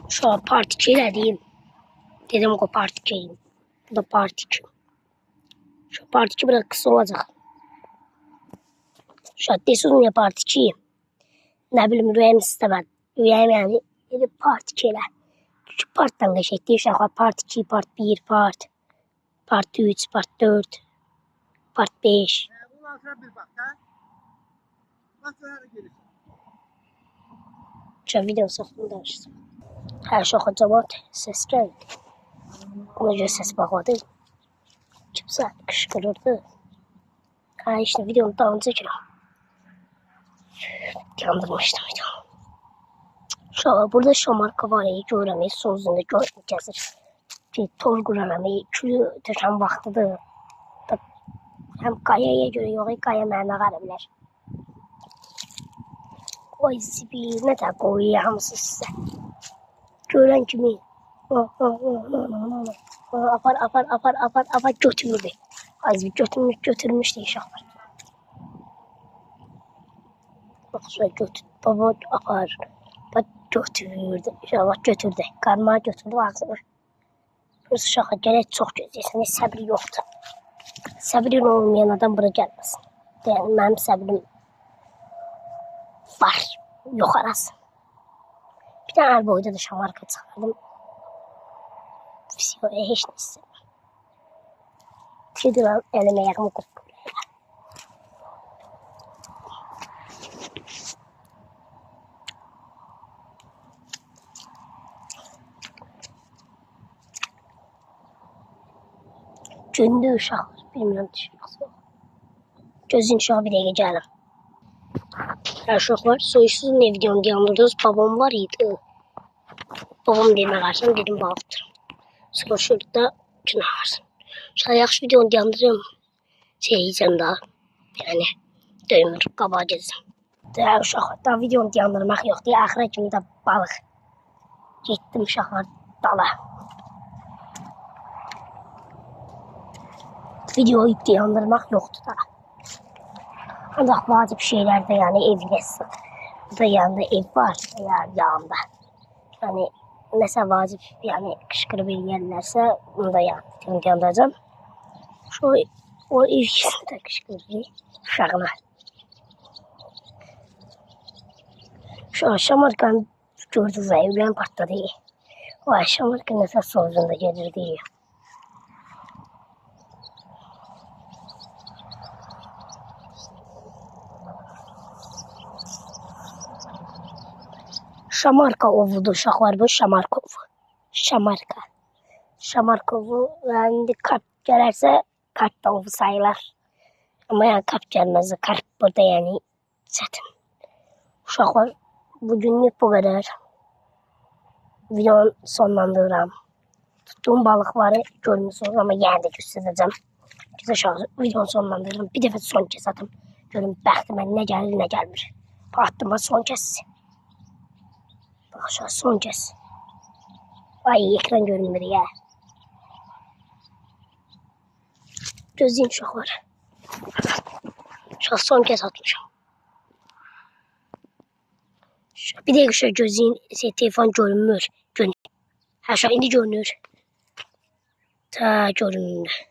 Şu an part 2 diyeyim. Dedim o part 2'yim. Bu da part 2. Şu part 2 biraz kısa olacak. Şu an desin ya part 2'yim. Ne bileyim rüyam istemem. Rüyam yani part 2 ile. Küçük parttan geçecek. Şu an part 2, part 1, part 3, part 4, part 5. Şu video sonunda açtım. Her şey kocaman ses geldi. Ona göre ses bakmadı. Kimse kışkırırdı. Ha işte videonun daha önce yandırmıştım videomu. Şu an burada şamarka var ya görəməyi sözündə görməyəcəksiniz. Bir tol quraməyi külü düşən vaxtıdır. Həm qayaya görə yox, qaya mənə qara bilər. Oy zibilinə də qoyuyor hamısı sizə. Görən kimi apar götürürdü. Az bir götürmüşdü uşaqlar. Bak şöyle baba apar. Bak götürürdü. Bak götürdü. Karmağa götürdü ağzını. Burası şaka gerek çok gözleysin. Səbri yoxdur. Səbrin olmayan adam bura gəlməsin. Yəni mənim səbrim var. Yox arası. Bir tane el boyda da şamarka çıkardım. Heç nə istəyirəm. Gedirəm elime yaxımı qopqurayım. Gündür uşaqlar, bilmirəm düşürüksün. Gözün uşağı bir dəqiqə gəlim. Uşaqlar, soysuz ne videonu yandırdınız, babam var idi. Babam demə qarşım, dedim balıqdır. Sonra şurada günah varsın. Uşaqlar, yaxşı videonu yandırım. Yiyəcəm daha. Yəni, döymür, qabağa gezəm. Uşaqlar, daha videonu yandırmaq yox deyə, axıra kimi də balıq. Getdim uşaqlar dala. Videoyu yandırmaq yoxdur da. Ancaq vacib şeylərdə, yəni ev yesin. Burada yanında ev var, yanında. Yəni, nəsə vacib, yəni qışqırıb eləyərlərsə, onu da yandıracam. Şu o ev yesin də qışqırıb uşağına. Şu şamarkanı gördünüz, evlən partladı. O şamarkan nəsə sozunda gedirdi. Şamarka ovudur uşaqlar bu, şamarka ovu. Şamarka. Şamarka ovu, yani kap gələrsə, kap da ovu sayılar. Ama yani kap gəlməzsə, kap burada yani çətin. Uşaqlar, bugünlük bu qədər. Videonu sonlandırıram. Tutduğum balıqları görmüsünüz, ama yenə də göstərəcəm. Uşaqlar, videonu sonlandırıram. Bir dəfə son kez atım. Görün, bəxtimə nə gəlir, nə gəlmir. Attıma son kez. Bak şu an son kez. Ay ekran görünmür ya. Gözün uşaqlar. Şu an son kez atmışım. Bir de şu gözün telefon görünmür. Ha şu an indi görünür. Ta görünmür.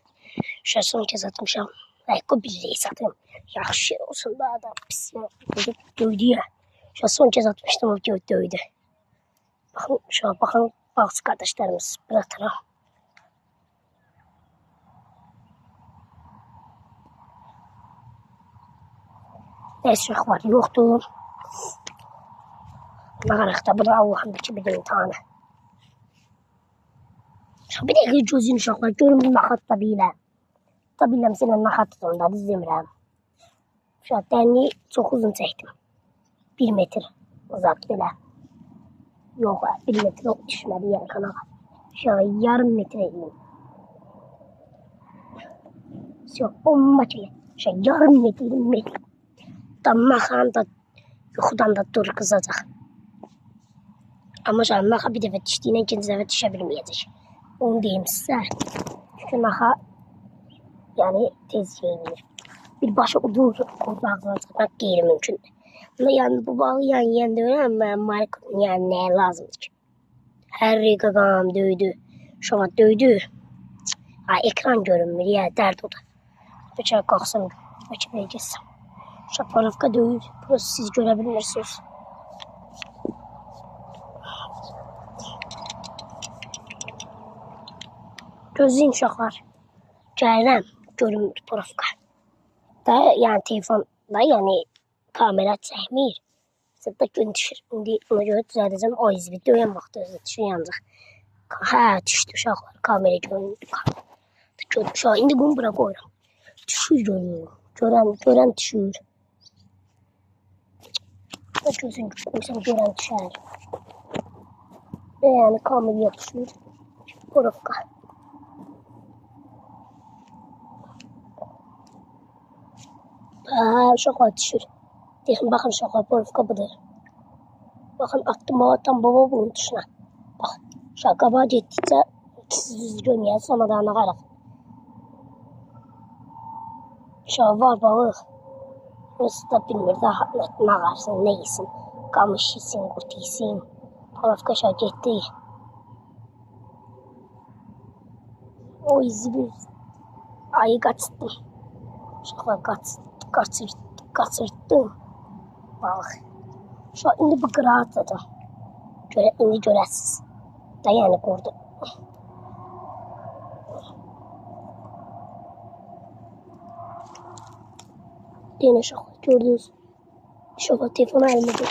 Şu an son kez atmışım. Ayakı bir satayım. Yaxşı olsun da adam pis dövdü ya. Şu an son kez atmıştım, o dövdü. Bakın şu an bakın balıkçı kardeşlerimiz bıraktılar. Neyse var yoktu. Mağarakta bu da Allah'ındaki bir imtihanı. Bir de gözün uşaqlar görün bir naxat da bilə. Da biləm sənə naxat tutumda düzdəmirəm. Şu an dənliyi çox uzun çəkdim. 1 metr uzaq belə. Yok 1 metre düşmedi yani kanala. Şöyle yarım metre indim. Yok 10 metre. Şöyle yarım metre. Makan da yuxudan da dur kızacak. Ama şu an maka bir defa düştüğüne ikinci defa düşebilmeyecek. Onu diyeyim size. Çünkü maka yani tez yayılır. Bir başa udur ağzına çıkmak gayri mümkün. Ama yani bu balı yan yiyende öyle ama marka yani neye lazım ki? Hər qaqam döydü. Uşaq döydü. Ay ekran görünmür ya, dərd odur. Bəlkə qalxsam, bəlkə belə geçsəm. Uşaq Porovka döyür. Burası siz görə bilmirsiniz. Gözləyin uşaqlar. Gəlirəm, görünmür Porovka. Da, yəni telefonda, yəni kamera çəkmir. Zıdda gün düşür. İndi ona görə düzəldəcəm. O izbi döyən vaxtı özü düşür yanacaq. Hə, düşdü uşaqlar. Kamera göründü. Uşaq, indi bunu bura qoyuram. Düşür görünür. Görən düşür. Gözün qoysam görən düşər. Yəni kameraya düşür. Porovka. Hə, uşaqlar düşür. Deyim, baxın uşaqlar, Porovka budur. Baxın, attım tam baba bunun tuşuna. Bax, uşaq qabağa getdikcə siz düz görməyəsiniz, sonra da nağaraq. Uşaq var balıq. Burası da bilmir, daha nağarsın, nə yesin. Qamış yesin, qurt yesin. Porovka uşaq getdi. O izi bir ayı qaçırtdım. Uşaqlar qaçırtdım. Balıq. Uşaq, indi bu qıraatdadır. İndi görəsiniz. Da yəni qurdu. Yenə uşaqlar gördünüz. Uşaqlar telefonu əlimdə.